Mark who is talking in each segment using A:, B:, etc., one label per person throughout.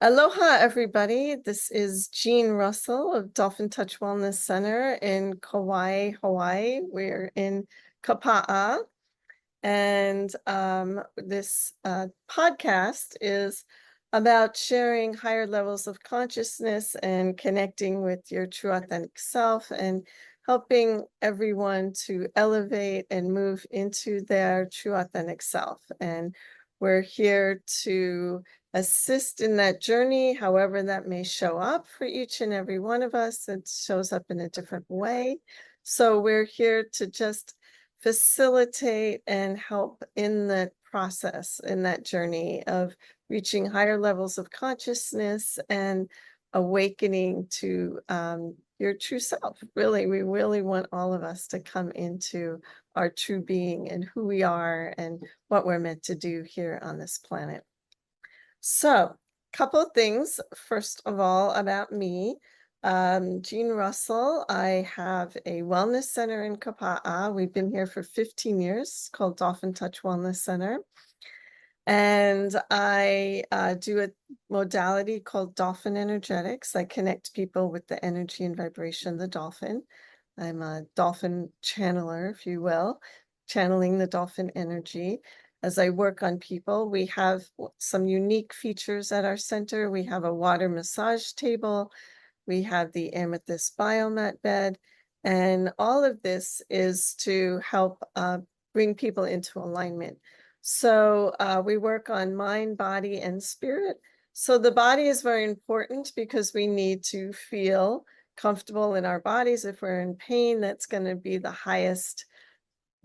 A: Aloha, everybody. This is Jean Russell of Dolphin Touch Wellness Center in Kauai, Hawaii. We're in Kapa'a. And this podcast is about sharing higher levels of consciousness and connecting with your true authentic self and helping everyone to elevate and move into their true authentic self. And we're here to assist in that journey, however that may show up for each and every one of us. It shows up in a different way. So we're here to just facilitate and help in the process, in that journey of reaching higher levels of consciousness and awakening to your true self. Really, we really want all of us to come into our true being and who we are and what we're meant to do here on this planet. So, couple of things. First of all, about me. Jean Russell. I have a wellness center in Kapa'a. We've been here for 15 years, called Dolphin Touch Wellness Center. And I do a modality called dolphin energetics. I connect people with the energy and vibration of the dolphin. I'm a dolphin channeler, if you will, channeling the dolphin energy. As I work on people, we have some unique features at our center. We have a water massage table. We have the amethyst biomat bed. And all of this is to help bring people into alignment. So we work on mind, body, and spirit. So the body is very important because we need to feel comfortable in our bodies. If we're in pain, that's going to be the highest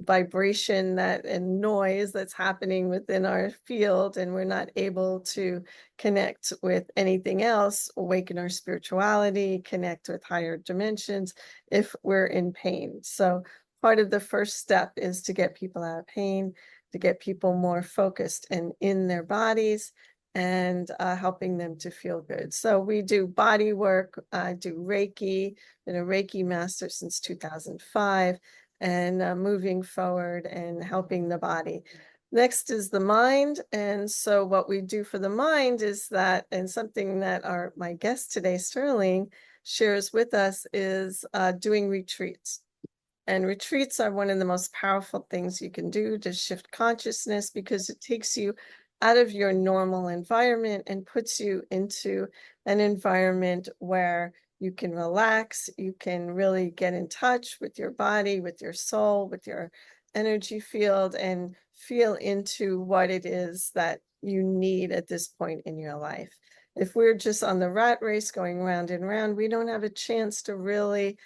A: vibration and noise that's happening within our field, and we're not able to connect with anything else, awaken our spirituality, connect with higher dimensions if we're in pain. So part of the first step is to get people out of pain, to get people more focused and in their bodies, and helping them to feel good. So we do body work, I do Reiki, been a Reiki master since 2005, and moving forward and helping the body. Next is the mind. And so what we do for the mind is that, and something that my guest today, Sterling, shares with us is doing retreats. And retreats are one of the most powerful things you can do to shift consciousness, because it takes you out of your normal environment and puts you into an environment where you can relax, you can really get in touch with your body, with your soul, with your energy field, and feel into what it is that you need at this point in your life. If we're just on the rat race going round and round, we don't have a chance to really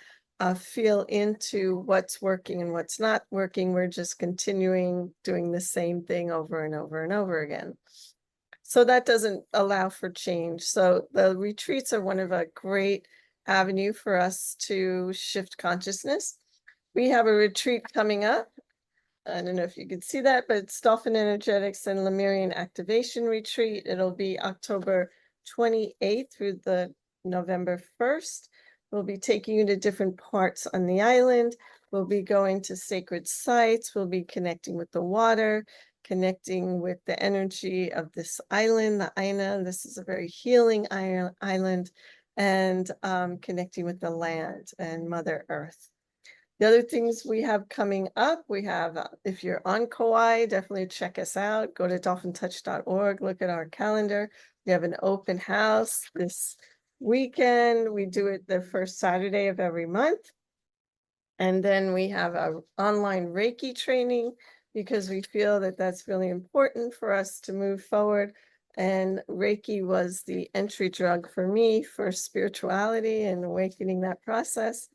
A: feel into what's working and what's not working. We're just continuing doing the same thing over and over and over again. So that doesn't allow for change. So the retreats are one of a great avenue for us to shift consciousness. We have a retreat coming up. I don't know if you can see that, but it's Dolphin Energetics and Lemurian Activation Retreat. It'll be October 28th through the November 1st. We'll be taking you to different parts on the island. We'll be going to sacred sites. We'll be connecting with the water, connecting with the energy of this island, the Aina. This is a very healing island, and connecting with the land and Mother Earth. The other things we have coming up, we have, if you're on Kauai, definitely check us out. Go to dolphintouch.org, look at our calendar. We have an open house this weekend. We do it the first Saturday of every month. And then we have an online Reiki training, because we feel that that's really important for us to move forward. And Reiki was the entry drug for me for spirituality and awakening that process.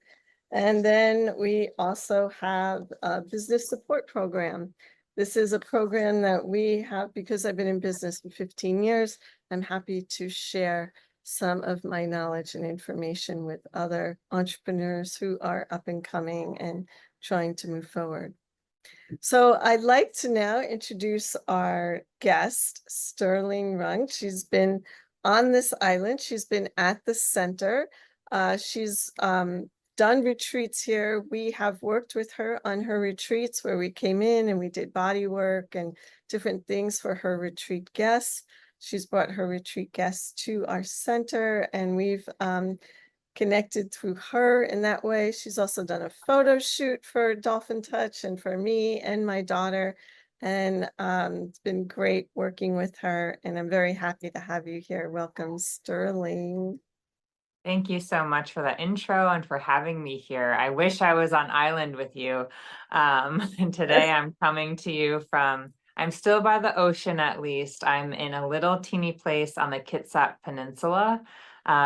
A: And then we also have a business support program. This is a program that we have because I've been in business for 15 years. I'm happy to share some of my knowledge and information with other entrepreneurs who are up and coming and trying to move forward. So I'd like to now introduce our guest, Sterling Rung. She's been on this island. She's been at the center. She's done retreats here. We have worked with her on her retreats where we came in and we did body work and different things for her retreat guests. she's brought her retreat guests to our center, and we've connected through her in that way. She's also done a photo shoot for Dolphin Touch and for me and my daughter. And it's been great working with her. And I'm very happy to have you here. Welcome, Sterling.
B: Thank you so much for the intro and for having me here. I wish I was on island with you. And today I'm coming to you I'm still by the ocean at least. I'm in a little teeny place on the Kitsap Peninsula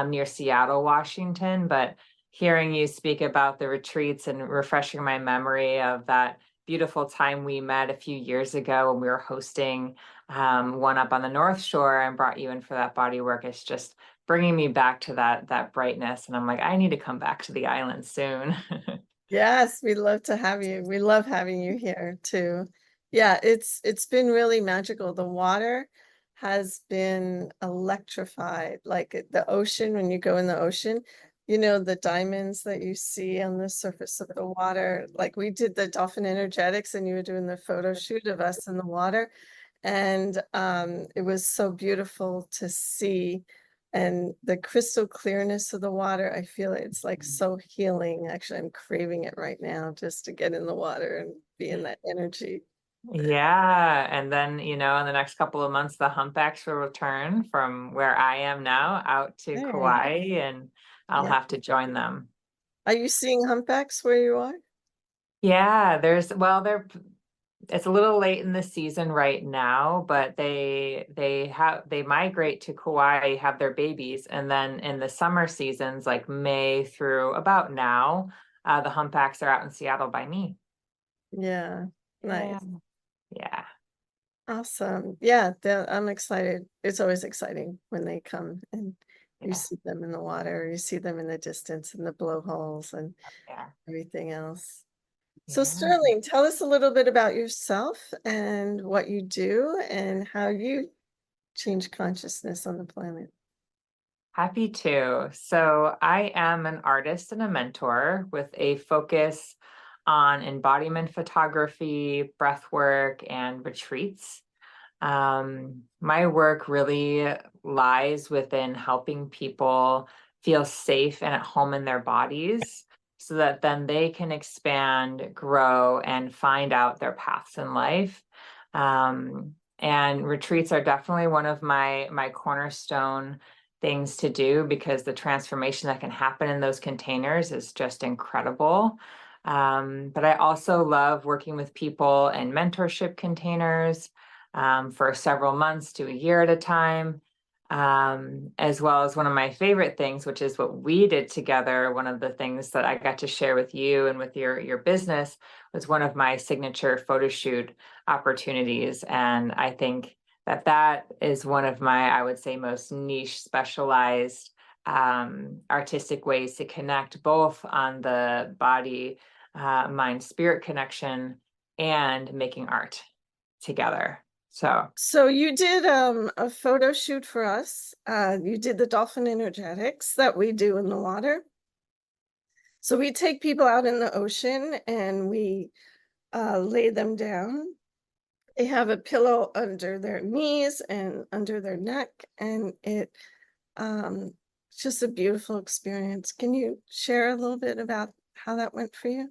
B: near Seattle, Washington. But hearing you speak about the retreats and refreshing my memory of that beautiful time we met a few years ago when we were hosting one up on the North Shore and brought you in for that body work, it's just bringing me back to that brightness. And I'm like, I need to come back to the island soon.
A: Yes, we'd love to have you. We love having you here too. Yeah, it's been really magical. The water has been electrified. Like the ocean, when you go in the ocean, the diamonds that you see on the surface of the water. Like we did the dolphin energetics and you were doing the photo shoot of us in the water. And it was so beautiful to see. And the crystal clearness of the water, I feel it's like so healing. Actually, I'm craving it right now just to get in the water and be in that energy.
B: Yeah. And then, in the next couple of months, the humpbacks will return from where I am now out to
A: Hey,
B: Kauai, and I'll
A: yeah.
B: have to join them.
A: Are you seeing humpbacks where you are?
B: Yeah, it's a little late in the season right now, but they migrate to Kauai, have their babies, and then in the summer seasons, like May through about now, the humpbacks are out in Seattle by me.
A: Yeah,
B: Yeah.
A: nice.
B: Yeah.
A: Awesome. Yeah, I'm excited. It's always exciting when they come and you
B: Yeah.
A: see them in the water, you see them in the distance in the blowholes and
B: Yeah.
A: everything else. So
B: Yeah.
A: Sterling, tell us a little bit about yourself and what you do and how you change consciousness on the planet.
B: Happy to. So I am an artist and a mentor with a focus on embodiment photography, breathwork, and retreats. My work really lies within helping people feel safe and at home in their bodies so that then they can expand, grow, and find out their paths in life. And retreats are definitely one of my cornerstone things to do because the transformation that can happen in those containers is just incredible. But I also love working with people in mentorship containers for several months to a year at a time, as well as one of my favorite things, which is what we did together. One of the things that I got to share with you and with your business was one of my signature photo shoot opportunities. And I think that is one of my, I would say, most niche specialized artistic ways to connect both on the body, mind, spirit connection and making art together.
A: So you did a photo shoot for us. You did the dolphin energetics that we do in the water. So we take people out in the ocean and we lay them down. They have a pillow under their knees and under their neck, and it's just a beautiful experience. Can you share a little bit about how that went for you?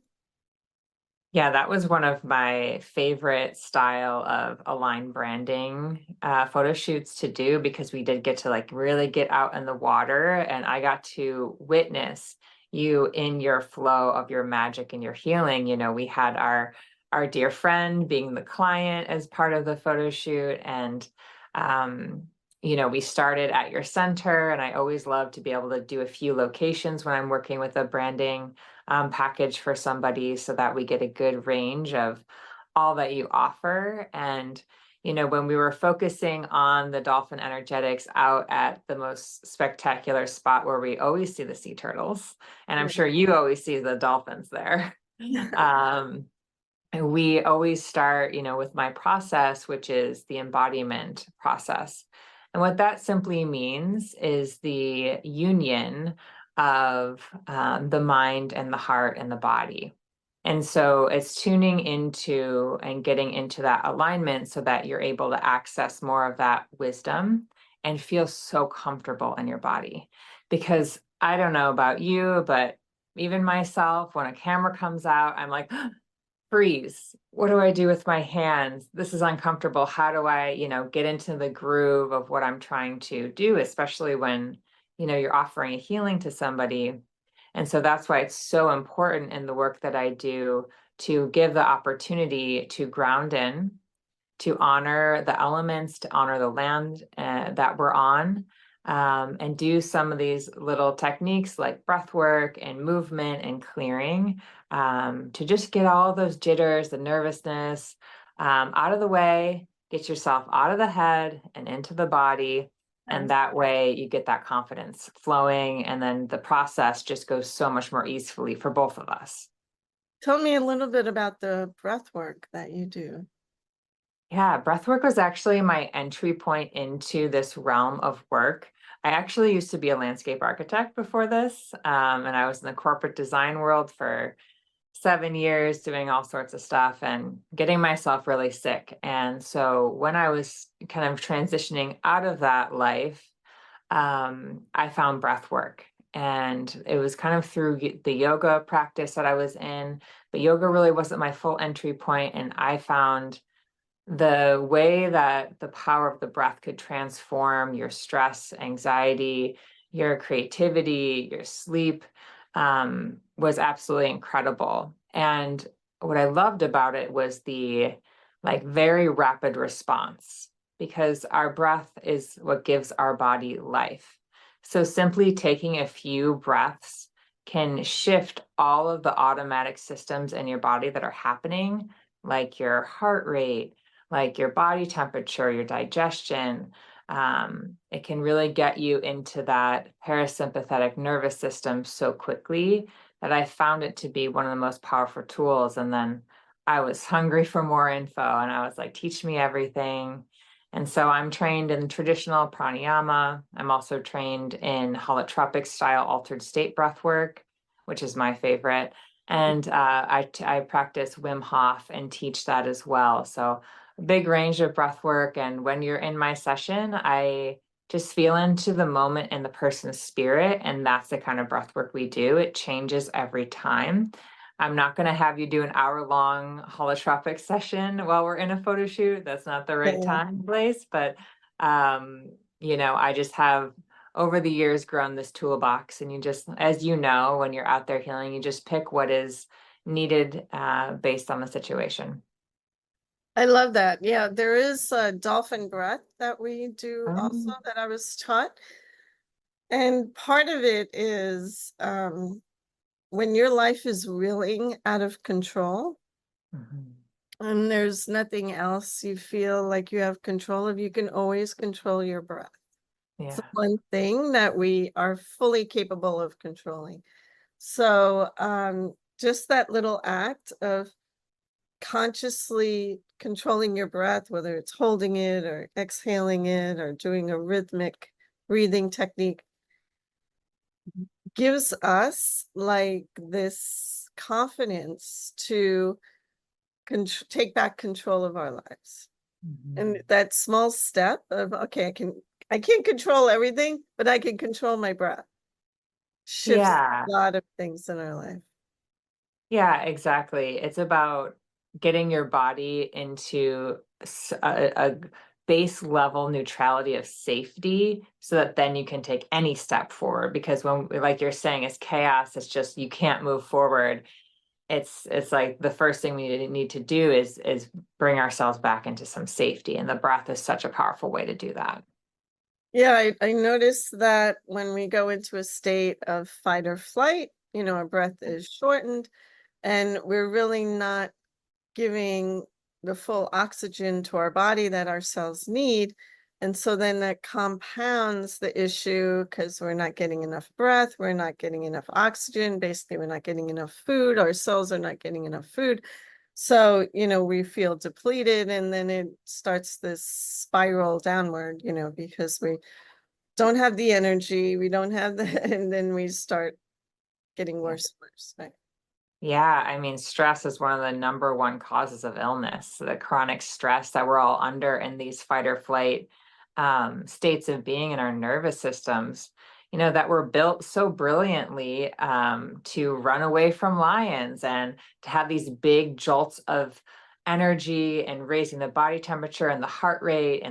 B: Yeah, that was one of my favorite style of align branding photo shoots to do because we did get to like really get out in the water and I got to witness you in your flow of your magic and your healing. We had our dear friend being the client as part of the photo shoot and we started at your center and I always love to be able to do a few locations when I'm working with a branding package for somebody so that we get a good range of all that you offer. And, when we were focusing on the dolphin energetics out at the most spectacular spot where we always see the sea turtles, and I'm sure you always see the dolphins there. um, and we always start, with my process, which is the embodiment process. And what that simply means is the union of the mind and the heart and the body. And so it's tuning into and getting into that alignment so that you're able to access more of that wisdom and feel so comfortable in your body. Because I don't know about you, but even myself, when a camera comes out, I'm like, freeze. What do I do with my hands? This is uncomfortable. How do I, get into the groove of what I'm trying to do, especially when, you're offering a healing to somebody. And so that's why it's so important in the work that I do to give the opportunity to ground in, to honor the elements, to honor the land that we're on, and do some of these little techniques like breath work and movement and clearing, to just get all those jitters, the nervousness out of the way, get yourself out of the head and into the body. And that way you get that confidence flowing, and then the process just goes so much more easily for both of us.
A: Tell me a little bit about the breath work that you do.
B: Yeah, breathwork was actually my entry point into this realm of work. I actually used to be a landscape architect before this, and I was in the corporate design world for 7 years doing all sorts of stuff and getting myself really sick. And so when I was kind of transitioning out of that life, I found breath work. And it was kind of through the yoga practice that I was in, but yoga really wasn't my full entry point. And I found the way that the power of the breath could transform your stress, anxiety, your creativity, your sleep, was absolutely incredible. And what I loved about it was the very rapid response, because our breath is what gives our body life. So simply taking a few breaths can shift all of the automatic systems in your body that are happening, like your heart rate, like your body temperature, your digestion. It can really get you into that parasympathetic nervous system so quickly that I found it to be one of the most powerful tools. And then I was hungry for more info, and I was like, teach me everything. And so I'm trained in traditional pranayama. I'm also trained in holotropic style altered state breath work, which is my favorite. And I practice Wim Hof and teach that as well. So big range of breath work. And when you're in my session, I just feel into the moment and the person's spirit. And that's the kind of breath work we do. It changes every time. I'm not going to have you do an hour-long holotropic session while we're in a photo shoot. That's not the right
A: Yeah.
B: time and place. But, I just have over the years grown this toolbox. And you just, as you know, when you're out there healing, you just pick what is needed based on the situation.
A: I love that. Yeah, there is a dolphin breath that we do also
B: Um,
A: that I was taught. And part of it is when your life is reeling out of control
B: mhm.
A: and there's nothing else you feel like you have control of, you can always control your breath. It's the
B: Yeah.
A: one thing that we are fully capable of controlling. So just that little act of consciously controlling your breath, whether it's holding it or exhaling it or doing a rhythmic breathing technique, gives us like this confidence to take back control of our lives. And
B: Mhm.
A: that small step of, okay, I can't control everything, but I can control my breath, shifts
B: Yeah.
A: a lot of things in our life.
B: Yeah, exactly. It's about getting your body into a base level neutrality of safety so that then you can take any step forward. Because when, like you're saying, it's chaos, it's just you can't move forward. It's like the first thing we need to do is bring ourselves back into some safety. And the breath is such a powerful way to do that.
A: Yeah, I noticed that when we go into a state of fight or flight, our breath is shortened and we're really not giving the full oxygen to our body that our cells need. And so then that compounds the issue because we're not getting enough breath, we're not getting enough oxygen, basically, we're not getting enough food, our cells are not getting enough food. So, we feel depleted, and then it starts this spiral downward, because we don't have the energy, we don't have the, and then we start getting
B: Yeah.
A: worse and worse. Right?
B: Yeah, I mean, stress is one of the number one causes of illness, the chronic stress that we're all under in these fight or flight states of being in our nervous systems, that were built so brilliantly to run away from lions and to have these big jolts of energy and raising the body temperature and the heart rate.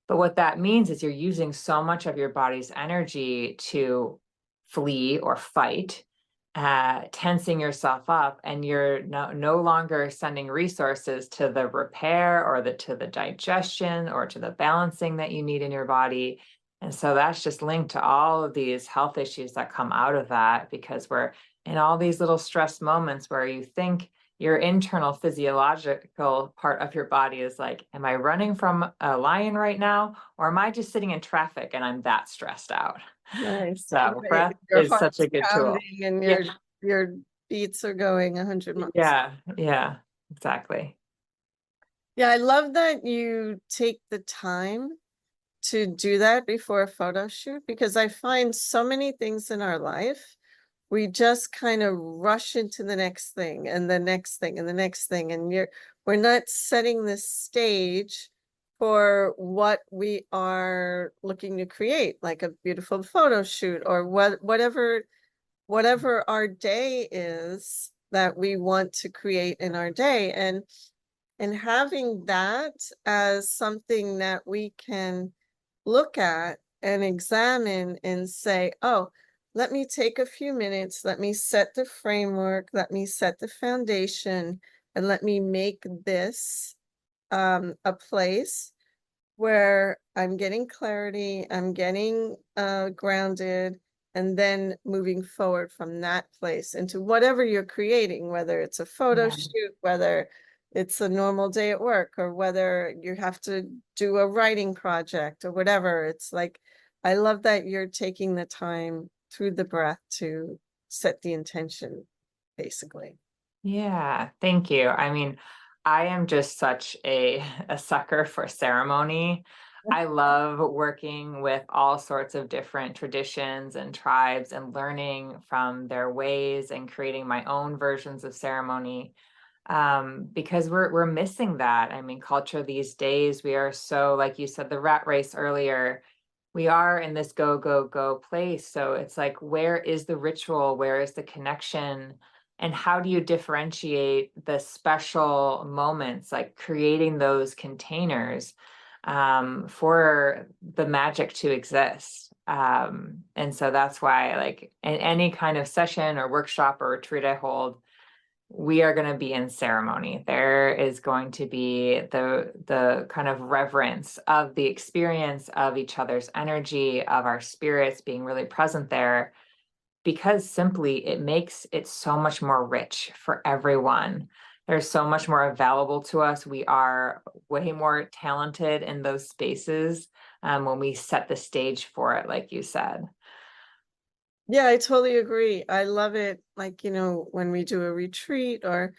B: But what that means is you're using so much of your body's energy to flee or fight, tensing yourself up, and you're no longer sending resources to the repair or to the digestion or to the balancing that you need in your body. And so that's just linked to all of these health issues that come out of that, because we're in all these little stress moments where you think your internal physiological part of your body is like, am I running from a lion right now? Or am I just sitting in traffic and I'm that stressed out?
A: Nice.
B: So
A: Right.
B: breath
A: Your
B: is such
A: heart's
B: a good tool.
A: pounding and
B: Yeah,
A: your beats are going 100 miles.
B: yeah, exactly.
A: Yeah, I love that you take the time to do that before a photo shoot, because I find so many things in our life, we just kind of rush into the next thing and the next thing and the next thing. And we're not setting the stage for what we are looking to create, like a beautiful photo shoot or whatever our day is that we want to create in our day. And having that as something that we can look at and examine and say, oh, let me take a few minutes, let me set the framework, let me set the foundation, and let me make this a place where I'm getting clarity, I'm getting grounded, and then moving forward from that place into whatever you're creating, whether it's a photo
B: Yeah.
A: shoot, whether it's a normal day at work, or whether you have to do a writing project or whatever. It's like, I love that you're taking the time through the breath to set the intention, basically.
B: Yeah, thank you. I mean, I am just such a sucker for ceremony. I love working with all sorts of different traditions and tribes and learning from their ways and creating my own versions of ceremony, because we're missing that. I mean, culture these days, we are so, like you said, the rat race earlier. We are in this go, go, go place. So it's like, where is the ritual? Where is the connection? And how do you differentiate the special moments, like creating those containers for the magic to exist? And so that's why, like, in any kind of session or workshop or retreat I hold, we are going to be in ceremony. There is going to be the kind of reverence of the experience of each other's energy, of our spirits being really present there, because simply it makes it so much more rich for everyone. There's so much more available to us. We are way more talented in those spaces when we set the stage for it, like you said.
A: Yeah, I totally agree. I love it. Like, when we do a retreat or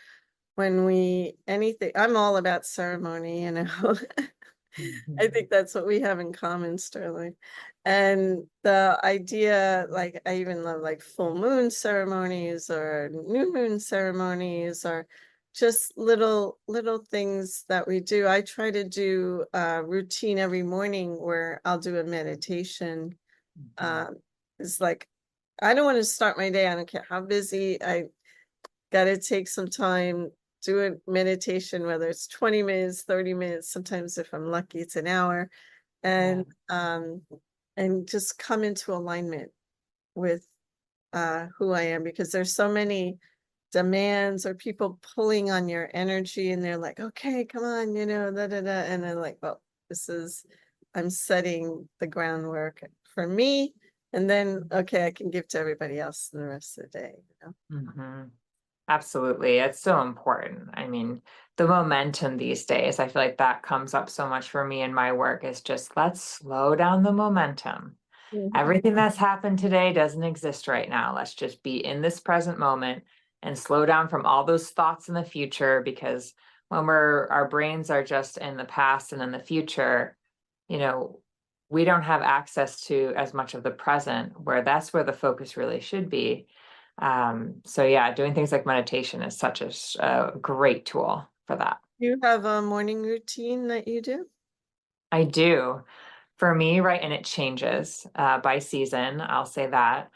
A: when anything, I'm all about ceremony. I
B: Mhm.
A: think that's what we have in common, Sterling. And the idea, like, I even love like full moon ceremonies or new moon ceremonies or just little things that we do. I try to do a routine every morning where I'll do a meditation.
B: Mhm.
A: Um, it's like, I don't want to start my day. I don't care how busy. I got to take some time, do a meditation, whether it's 20 minutes, 30 minutes. Sometimes if I'm lucky, it's an hour.
B: Yeah.
A: And just come into alignment with who I am, because there's so many demands or people pulling on your energy and they're like, okay, come on, da da da. And I'm like, well, I'm setting the groundwork for me. And then, okay, I can give to everybody else the rest of the day.
B: Mhm. Absolutely. It's so important. I mean, the momentum these days, I feel like that comes up so much for me in my work, is just let's slow down the momentum.
A: Mhm.
B: Everything that's happened today doesn't exist right now. Let's just be in this present moment and slow down from all those thoughts in the future, because when our brains are just in the past and in the future, you know, we don't have access to as much of the present, where that's where the focus really should be. So yeah, doing things like meditation is such a great tool for that.
A: You have a morning routine that you do?
B: I do. For me, right, and it changes by season, I'll say that.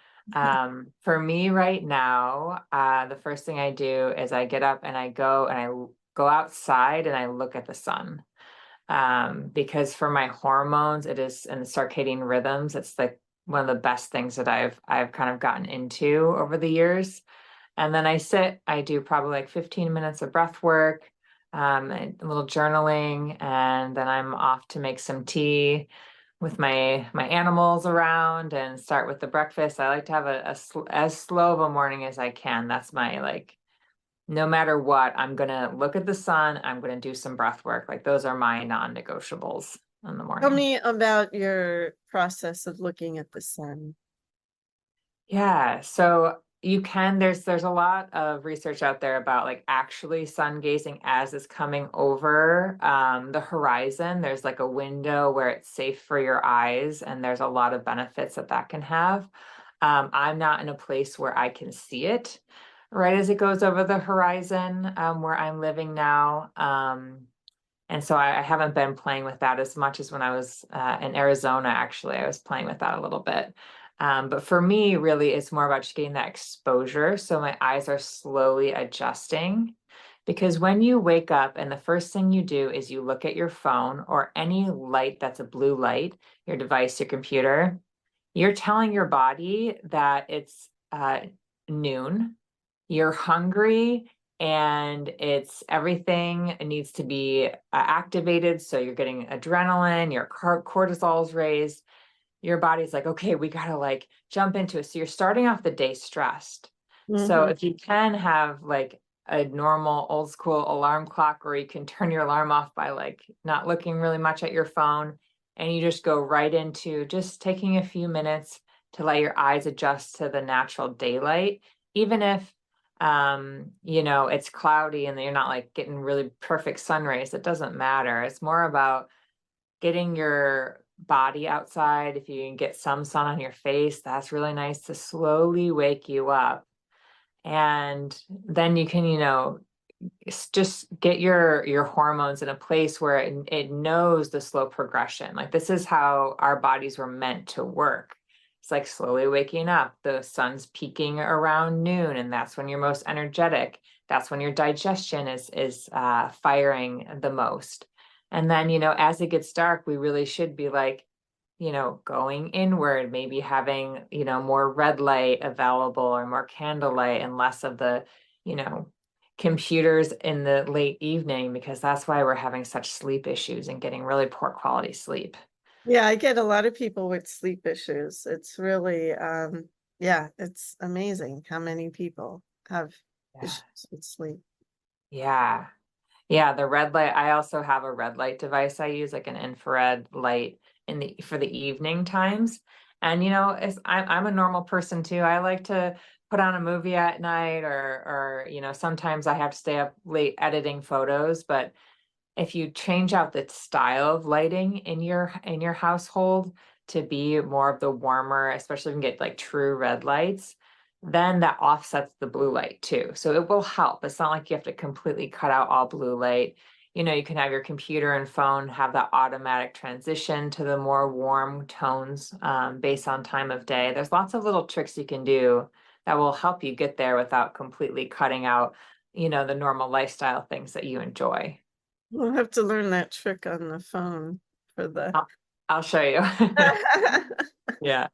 B: For me right now, the first thing I do is I get up and I go outside and I look at the sun. Because for my hormones, it is and the circadian rhythms, it's like one of the best things that I've kind of gotten into over the years. And then I do probably like 15 minutes of breath work, and a little journaling, and then I'm off to make some tea with my animals around and start with the breakfast. I like to have as slow of a morning as I can. That's my like, no matter what, I'm gonna look at the sun, I'm gonna do some breath work. Like those are my non-negotiables in the
A: Tell
B: morning.
A: me about your process of looking at the sun.
B: Yeah, so you can, there's a lot of research out there about like actually sun gazing as it's coming over the horizon. There's like a window where it's safe for your eyes, and there's a lot of benefits that that can have. I'm not in a place where I can see it right as it goes over the horizon where I'm living now. And so I haven't been playing with that as much as when I was in Arizona, actually. I was playing with that a little bit. But for me, really, it's more about just getting that exposure. So my eyes are slowly adjusting. Because when you wake up and the first thing you do is you look at your phone or any light that's a blue light, your device, your computer, you're telling your body that it's noon, you're hungry, and it's everything needs to be activated. So you're getting adrenaline, your cortisol's raised. Your body's like, okay, we gotta like jump into it. So you're starting off the day stressed. So
A: Hmm.
B: if you can have like a normal old school alarm clock, or you can turn your alarm off by like not looking really much at your phone, and you just go right into just taking a few minutes to let your eyes adjust to the natural daylight, even if it's cloudy and you're not like getting really perfect sun rays. It doesn't matter. It's more about getting your body outside. If you can get some sun on your face, that's really nice to slowly wake you up. And then you can, just get your hormones in a place where it knows the slow progression. Like this is how our bodies were meant to work. It's like slowly waking up. The sun's peaking around noon, and that's when you're most energetic. That's when your digestion is firing the most. And then, as it gets dark, we really should be like, going inward, maybe having, more red light available or more candlelight and less of the, you know, computers in the late evening, because that's why we're having such sleep issues and getting really poor quality sleep.
A: Yeah, I get a lot of people with sleep issues. It's really, yeah, it's amazing how many people have
B: Yeah.
A: issues with sleep.
B: Yeah. Yeah, the red light. I also have a red light device I use, like an infrared light in the for the evening times. And I'm a normal person too. I like to put on a movie at night, or sometimes I have to stay up late editing photos, but if you change out the style of lighting in your household to be more of the warmer, especially if you can get like true red lights, then that offsets the blue light too. So it will help. It's not like you have to completely cut out all blue light. You can have your computer and phone have that automatic transition to the more warm tones based on time of day. There's lots of little tricks you can do that will help you get there without completely cutting out, the normal lifestyle things that you enjoy.
A: We'll have to learn that trick on the phone for the.
B: I'll, I'll show you. Yeah.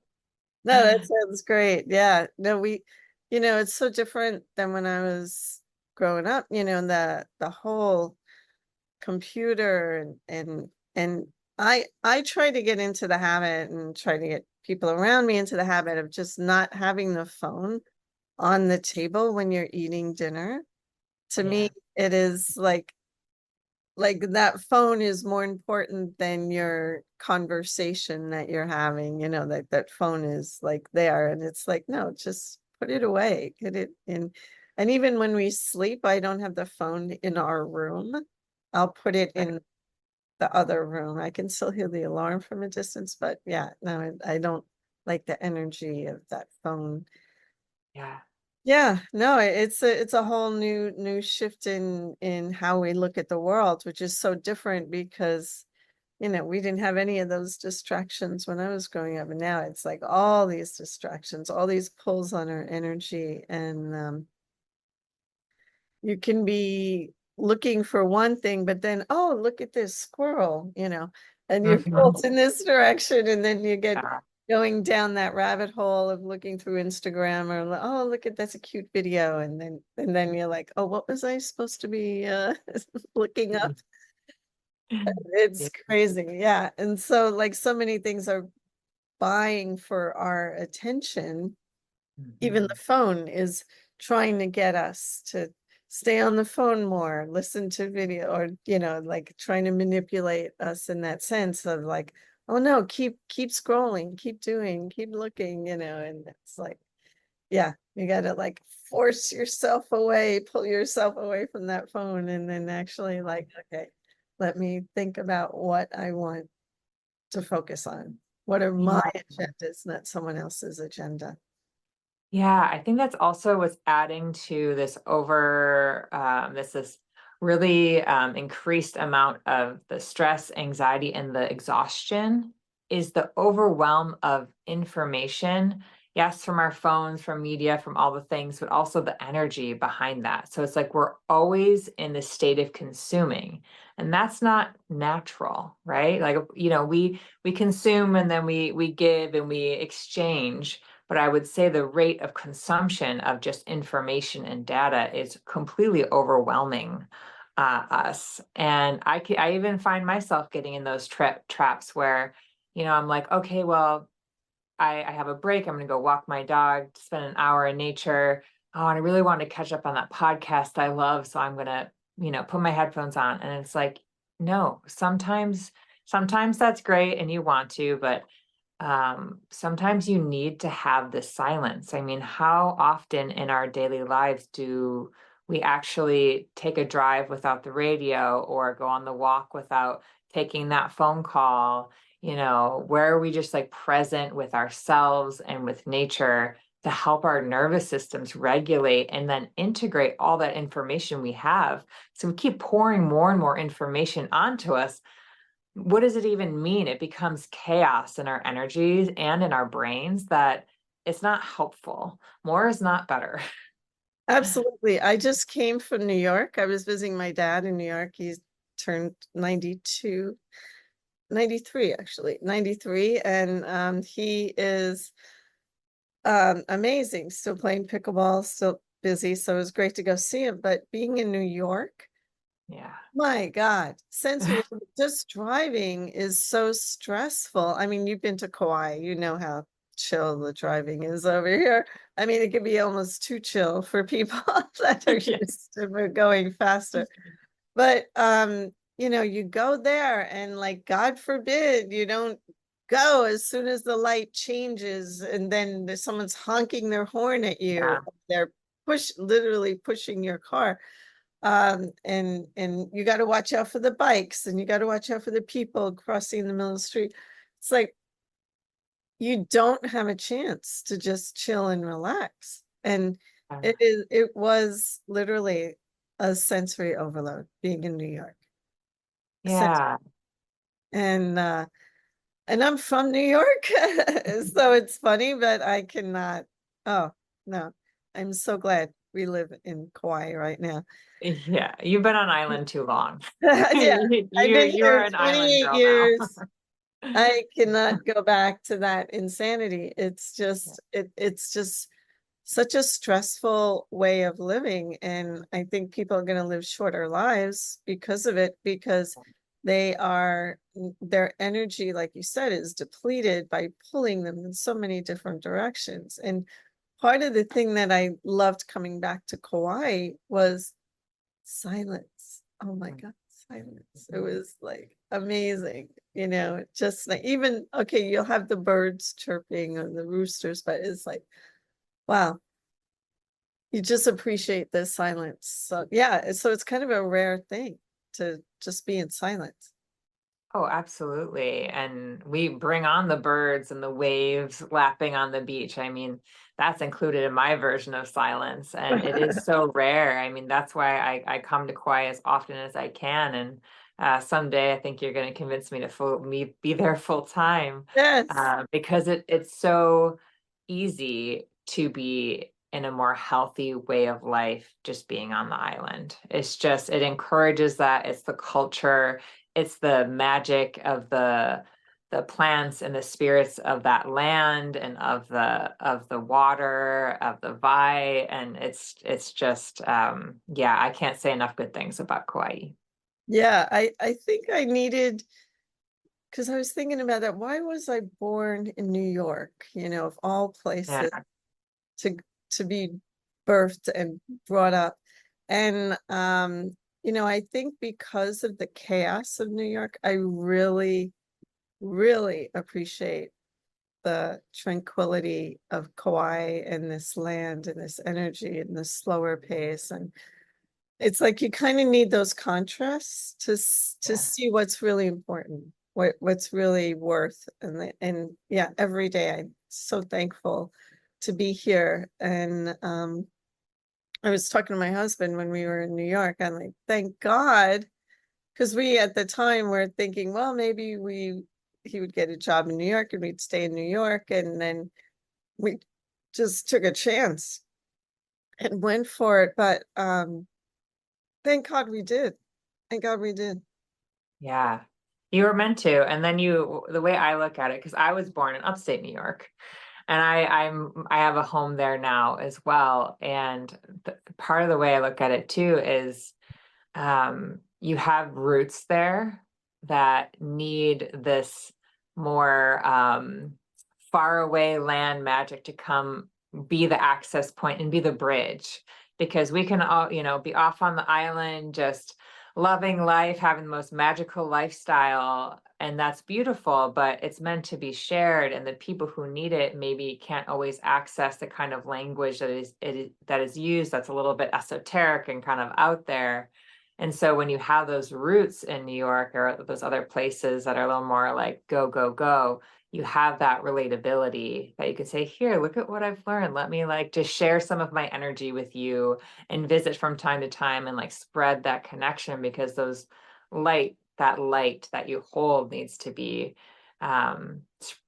A: No, that sounds great. Yeah. No, it's so different than when I was growing up, the whole computer and I try to get into the habit and try to get people around me into the habit of just not having the phone on the table when you're eating dinner. To me,
B: Yeah.
A: it is like that phone is more important than your conversation that you're having, that phone is like there and it's like, no, just put it away, get it in. And even when we sleep, I don't have the phone in our room. I'll put it
B: Right.
A: in the other room. I can still hear the alarm from a distance, but yeah, no, I don't like the energy of that phone.
B: Yeah.
A: Yeah, no, it's a whole new shift in how we look at the world, which is so different because we didn't have any of those distractions when I was growing up. And now it's like all these distractions, all these pulls on our energy. And you can be looking for one thing, but then, oh, look at this squirrel, and you're
B: Mhm.
A: pulled in this direction. And then you get
B: Yeah.
A: going down that rabbit hole of looking through Instagram or, oh, look at that's a cute video. And then you're like, oh, what was I supposed to be looking up? It's
B: Yeah.
A: crazy. Yeah. And so like so many things are buying for our attention. Even the
B: Mhm.
A: phone is trying to get us to stay on the phone more, listen to video, or like trying to manipulate us in that sense of like, oh no, keep scrolling, keep doing, keep looking, and it's like, yeah, you gotta like force yourself away, pull yourself away from that phone, and then actually like, okay, let me think about what I want to focus on. What are my
B: Yeah.
A: agendas, not someone else's agenda?
B: Yeah, I think that's also what's adding to this this really increased amount of the stress, anxiety, and the exhaustion is the overwhelm of information. Yes, from our phones, from media, from all the things, but also the energy behind that. So it's like we're always in the state of consuming, and that's not natural, right? Like, we consume and then we give and we exchange, but I would say the rate of consumption of just information and data is completely overwhelming us. And I even find myself getting in those traps where, I'm like, okay, well, I have a break. I'm going to go walk my dog, spend an hour in nature. Oh, and I really want to catch up on that podcast I love. So I'm going to, put my headphones on. And it's like, no, sometimes that's great and you want to, but sometimes you need to have this silence. I mean, how often in our daily lives do we actually take a drive without the radio or go on the walk without taking that phone call? Where are we just like present with ourselves and with nature to help our nervous systems regulate and then integrate all that information we have? So we keep pouring more and more information onto us. What does it even mean? It becomes chaos in our energies and in our brains that it's not helpful. More is not better.
A: Absolutely. I just came from New York. I was visiting my dad in New York. He's turned 92, 93 actually, 93. And he is amazing, still playing pickleball, still busy. So it was great to go see him. But being in New York,
B: Yeah.
A: my God, sensory, just driving is so stressful. I mean, you've been to Kauai, you know how chill the driving is over here. I mean, it can be almost too chill for people that are
B: Yes.
A: used to going faster. But you go there and like God forbid you don't go as soon as the light changes and then there's someone's honking their horn at you.
B: Yeah.
A: They're literally pushing your car. And you got to watch out for the bikes and you got to watch out for the people crossing the middle of the street. It's like you don't have a chance to just chill and relax. And it was literally a sensory overload being in New York.
B: Yeah.
A: And I'm from New York, so it's funny, but I cannot. Oh no, I'm so glad we live in Kauai right now.
B: Yeah. You've been on island too long.
A: Yeah, I've been
B: You're
A: here
B: an island
A: 28
B: girl now.
A: years. I cannot go back to that insanity.
B: Yeah.
A: It's just such a stressful way of living. And I think people are going to live shorter lives because of it, because their energy, like you said, is depleted by pulling them in so many different directions. And part of the thing that I loved coming back to Kauai was silence. Oh my God, silence. It was like amazing, just like even, okay, you'll have the birds chirping or the roosters, but it's like, wow, you just appreciate the silence. So yeah, so it's kind of a rare thing to just be in silence.
B: Oh, absolutely. And we bring on the birds and the waves lapping on the beach. I mean, that's included in my version of silence. And it is so rare. I mean, that's why I come to Kauai as often as I can. And Someday I think you're going to convince me to be there full time,
A: Yes.
B: because it's so easy to be in a more healthy way of life just being on the island. It encourages that. It's the culture, it's the magic of the plants and the spirits of that land and of the water, of the vai, and it's just yeah, I can't say enough good things about Kauai.
A: Yeah, I think I needed, because I was thinking about that. Why was I born in New York, of all places
B: Yeah.
A: to to be birthed and brought up? And I think because of the chaos of New York, I really, really appreciate the tranquility of Kauai and this land and this energy and this slower pace. And it's like you kind of need those contrasts to
B: Yeah.
A: see what's really important, what's really worth. And yeah, every day I'm so thankful to be here. And I was talking to my husband when we were in New York. I'm like, thank God, because we at the time were thinking, well, maybe he would get a job in New York and we'd stay in New York, and then we just took a chance and went for it. But thank God we did. Thank God we did.
B: Yeah. You were meant to. And then the way I look at it, because I was born in upstate New York, and I have a home there now as well. And part of the way I look at it too is you have roots there that need this more far away land magic to come be the access point and be the bridge, because we can all, be off on the island just loving life, having the most magical lifestyle, and that's beautiful, but it's meant to be shared, and the people who need it maybe can't always access the kind of language that is used, that's a little bit esoteric and kind of out there. And so when you have those roots in New York or those other places that are a little more like go, go, go, you have that relatability that you could say, here, look at what I've learned. Let me like just share some of my energy with you and visit from time to time and like spread that connection, because that light that you hold needs to be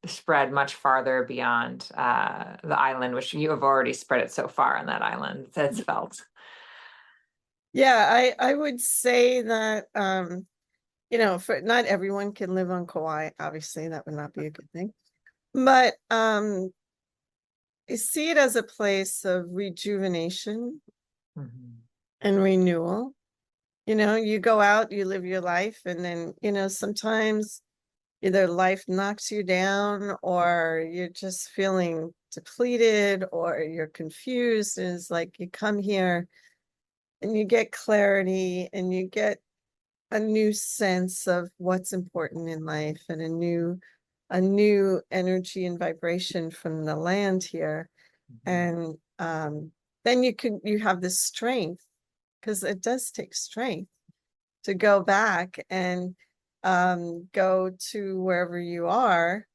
B: spread much farther beyond the island, which you have already spread it so far on that island. It's felt.
A: Yeah, I would say that for not everyone can live on Kauai. Obviously, that would not be a good thing. But I see it as a place of rejuvenation
B: Mhm.
A: and renewal. You go out, you live your life, and then, sometimes either life knocks you down or you're just feeling depleted or you're confused. And it's like you come here and you get clarity and you get a new sense of what's important in life, and a new energy and vibration from the land here.
B: Mhm.
A: And then you have this strength, because it does take strength to go back and go to wherever you are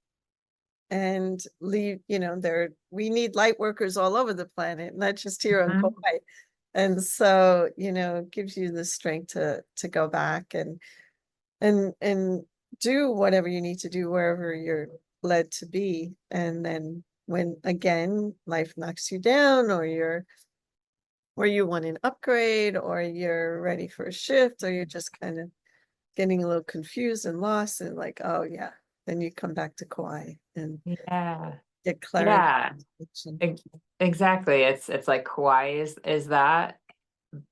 A: and leave. We need light workers all over the planet, not just here on
B: Mhm.
A: Kauai. And so, it gives you the strength to go back and do whatever you need to do wherever you're led to be. And then when again life knocks you down, or you want an upgrade, or you're ready for a shift, or you're just kind of getting a little confused and lost, and like, oh yeah, then you come back to Kauai and
B: Yeah.
A: get clarity.
B: Yeah. Ex- Exactly. It's like Kauai is that,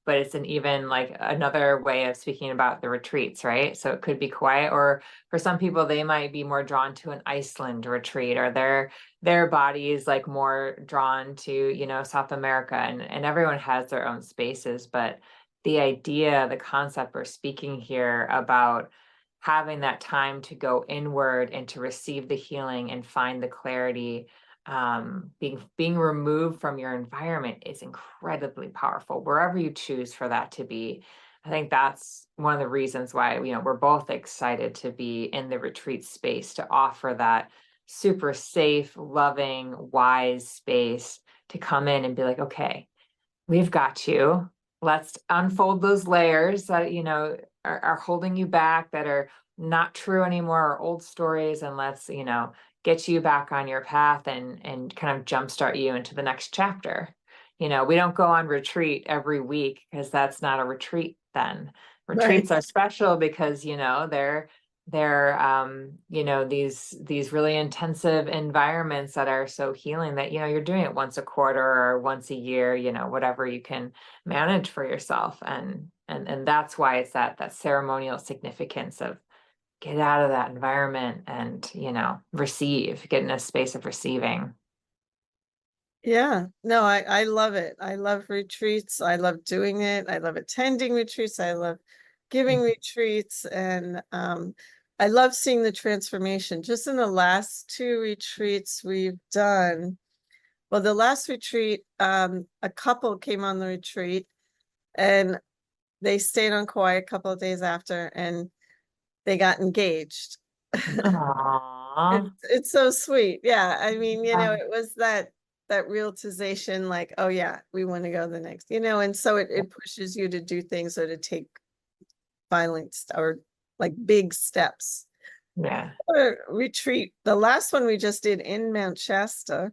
B: but it's an even like another way of speaking about the retreats, right? So it could be quiet, or for some people, they might be more drawn to an Iceland retreat, or their body is like more drawn to, South America, and everyone has their own spaces. But the idea, the concept we're speaking here about having that time to go inward and to receive the healing and find the clarity, being removed from your environment is incredibly powerful wherever you choose for that to be. I think that's one of the reasons why, we're both excited to be in the retreat space, to offer that super safe, loving, wise space to come in and be like, okay, we've got you. Let's unfold those layers that, are holding you back, that are not true anymore, or old stories, and let's, get you back on your path and kind of jumpstart you into the next chapter. We don't go on retreat every week because that's not a retreat then.
A: Right.
B: Retreats are special because, they're these really intensive environments that are so healing that, you're doing it once a quarter or once a year, whatever you can manage for yourself. And that's why it's that ceremonial significance of get out of that environment and, get in a space of receiving.
A: Yeah, no, I love it. I love retreats. I love doing it. I love attending retreats. I love giving retreats, and I love seeing the transformation. Just in the last two retreats we've done, well, the last retreat, a couple came on the retreat and they stayed on Kauai a couple of days after and they got engaged.
B: Aww.
A: It's so sweet. Yeah. I mean,
B: Yeah.
A: it was that realization, like, oh yeah, we want to go the next, and so it pushes you to do things or to take violent or like big steps.
B: Yeah.
A: Or retreat. The last one we just did in Mount Shasta.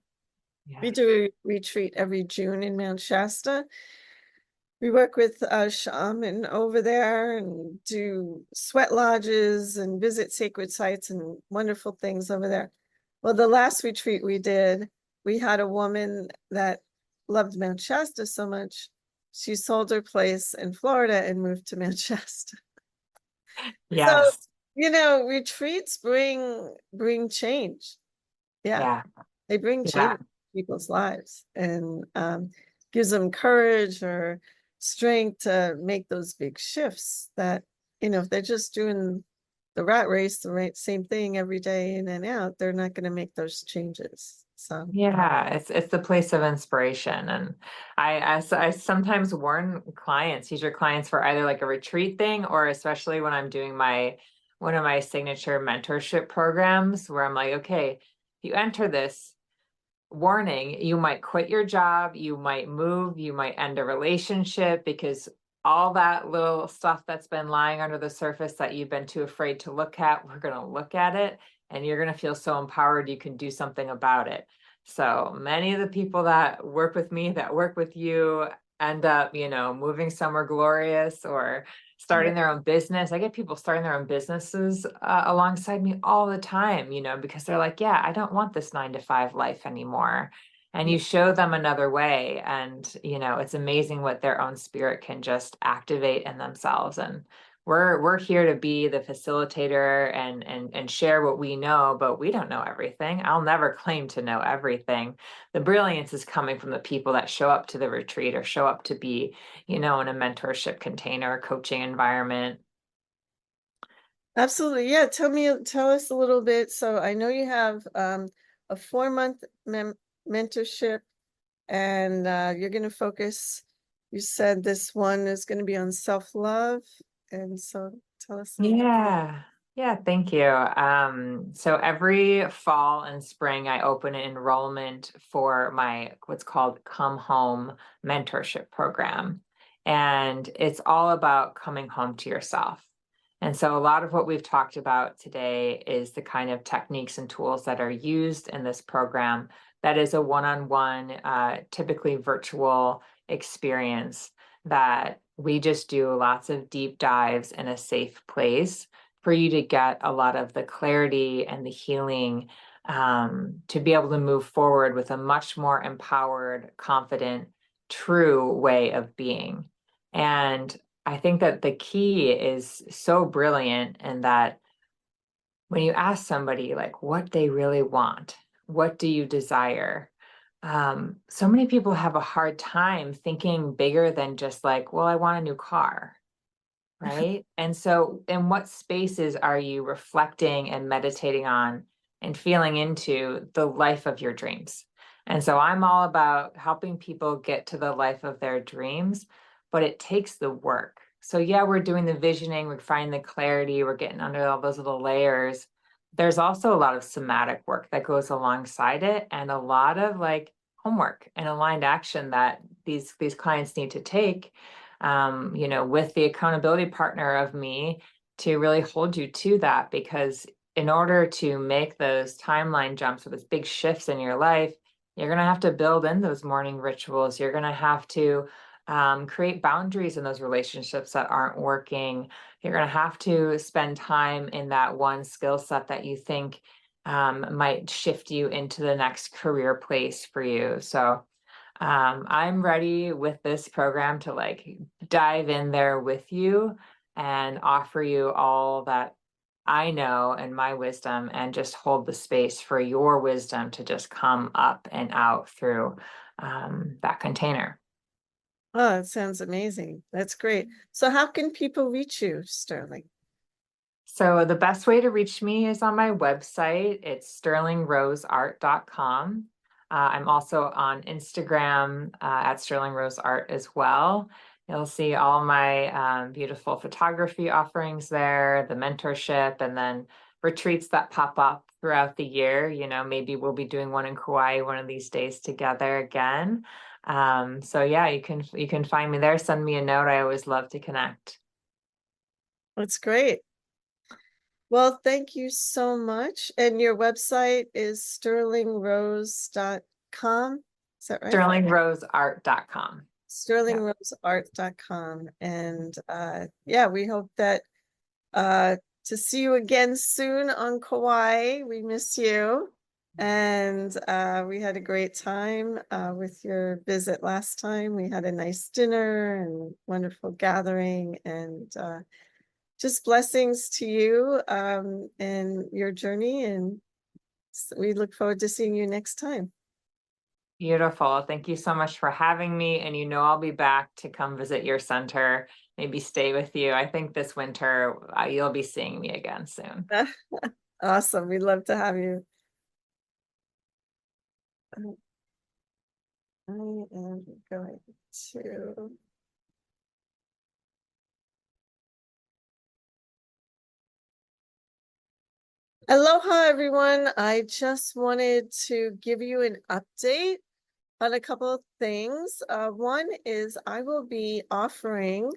B: Yeah.
A: We do a retreat every June in Mount Shasta. We work with a shaman over there and do sweat lodges and visit sacred sites and wonderful things over there. Well, the last retreat we did, we had a woman that loved Mount Shasta so much, she sold her place in Florida and moved to Mount Shasta. So,
B: Yes.
A: retreats bring change. Yeah,
B: Yeah.
A: they bring
B: Yeah.
A: change in people's lives and gives them courage or strength to make those big shifts that, if they're just doing the rat race, the right same thing every day in and out, they're not going to make those changes. So
B: Yeah, it's the place of inspiration. And I sometimes warn clients, future clients, for either like a retreat thing, or especially when I'm doing one of my signature mentorship programs where I'm like, okay, if you enter this, warning, you might quit your job, you might move, you might end a relationship, because all that little stuff that's been lying under the surface that you've been too afraid to look at, we're going to look at it, and you're going to feel so empowered you can do something about it. So many of the people that work with me, that work with you, end up, moving somewhere glorious or starting their own business. I get people starting their own businesses alongside me all the time, because they're like, yeah, I don't want this 9 to 5 life anymore. And you show them another way, and it's amazing what their own spirit can just activate in themselves. And we're here to be the facilitator and share what we know, but we don't know everything. I'll never claim to know everything. The brilliance is coming from the people that show up to the retreat or show up to be, in a mentorship container, coaching environment.
A: absolutely. Yeah. Tell us a little bit. So I know you have a 4-month mentorship and you're going to focus. You said this one is going to be on self-love. And so tell us a little bit.
B: Yeah. Yeah, thank you. So every fall and spring, I open an enrollment for my what's called Come Home mentorship program. And it's all about coming home to yourself. And so a lot of what we've talked about today is the kind of techniques and tools that are used in this program. That is a one-on-one, typically virtual experience that we just do lots of deep dives in a safe place for you to get a lot of the clarity and the healing, to be able to move forward with a much more empowered, confident, true way of being. And I think that the key is so brilliant in that when you ask somebody like what they really want, what do you desire? So many people have a hard time thinking bigger than just like, well, I want a new car, right? And so, in what spaces are you reflecting and meditating on and feeling into the life of your dreams? And so, I'm all about helping people get to the life of their dreams, but it takes the work. So, yeah, we're doing the visioning, we're finding the clarity, we're getting under all those little layers. There's also a lot of somatic work that goes alongside it, and a lot of like homework and aligned action that these clients need to take, with the accountability partner of me to really hold you to that, because in order to make those timeline jumps or those big shifts in your life, you're going to have to build in those morning rituals. You're going to have to create boundaries in those relationships that aren't working. You're going to have to spend time in that one skill set that you think might shift you into the next career place for you. So I'm ready with this program to like dive in there with you and offer you all that I know and my wisdom, and just hold the space for your wisdom to just come up and out through that container.
A: Oh, it sounds amazing. That's great. So how can people reach you, Sterling?
B: So the best way to reach me is on my website. It's sterlingroseart.com. I'm also on Instagram at sterlingroseart as well. You'll see all my beautiful photography offerings there, the mentorship, and then retreats that pop up throughout the year. Maybe we'll be doing one in Kauai one of these days together again. So yeah, you can find me there. Send me a note. I always love to connect.
A: That's great. Well, thank you so much. And your website is sterlingrose.com. Is that right?
B: sterlingroseart.com.
A: sterlingroseart.com. And yeah, we hope that to see you again soon on Kauai. We miss you. And we had a great time with your visit last time. We had a nice dinner and wonderful gathering, and just blessings to you and your journey. And we look forward to seeing you next time.
B: Beautiful. Thank you so much for having me. And I'll be back to come visit your center, maybe stay with you. I think this winter you'll be seeing me again soon.
A: Awesome. We'd love to have you. I am going to. Aloha, everyone. I just wanted to give you an update on a couple of things. One is I will be offering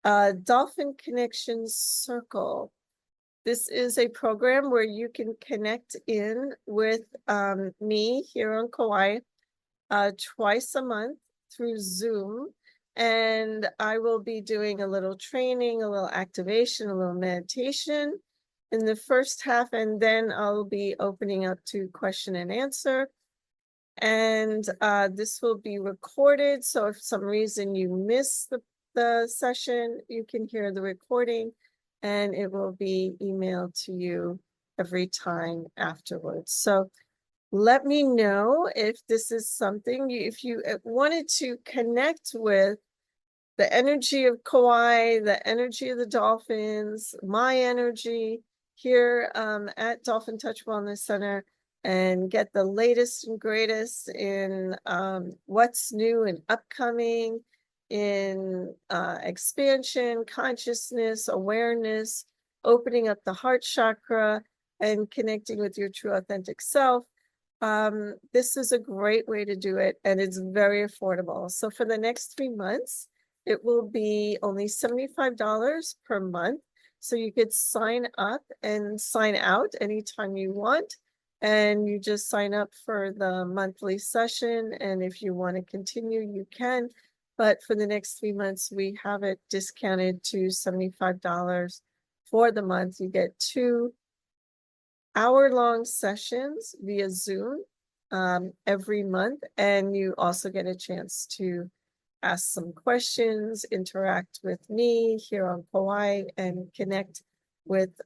A: a Dolphin Connection Circle. This is a program where you can connect in with me here on Kauai twice a month through Zoom. And I will be doing a little training, a little activation, a little meditation in the first half, and then I'll be opening up to question and answer. And this will be recorded, so if for some reason you miss the session, you can hear the recording, and it will be emailed to you every time afterwards. So let me know if this is something, if you wanted to connect with the energy of Kauai, the energy of the dolphins, my energy here at Dolphin Touch Wellness Center, and get the latest and greatest in what's new and upcoming in expansion, consciousness, awareness, opening up the heart chakra, and connecting with your true authentic self. This is a great way to do it, and it's very affordable. So for the next 3 months, it will be only $75 per month. So you could sign up and sign out anytime you want. And you just sign up for the monthly session. And if you want to continue, you can. But for the next 3 months, we have it discounted to $75 for the month. You get 2 hour-long sessions via Zoom every month. And you also get a chance to ask some questions, interact with me here on Kauai, and connect with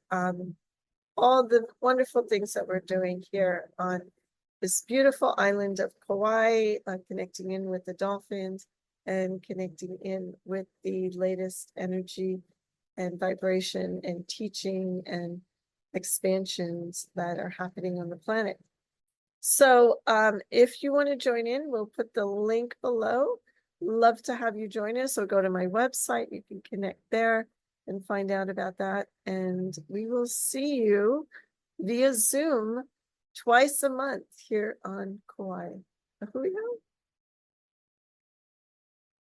A: all the wonderful things that we're doing here on this beautiful island of Kauai, connecting in with the dolphins and connecting in with the latest energy and vibration and teaching and expansions that are happening on the planet. So if you want to join in, we'll put the link below. Love to have you join us, or go to my website. You can connect there and find out about that. And we will see you via Zoom twice a month here on Kauai. Here we go.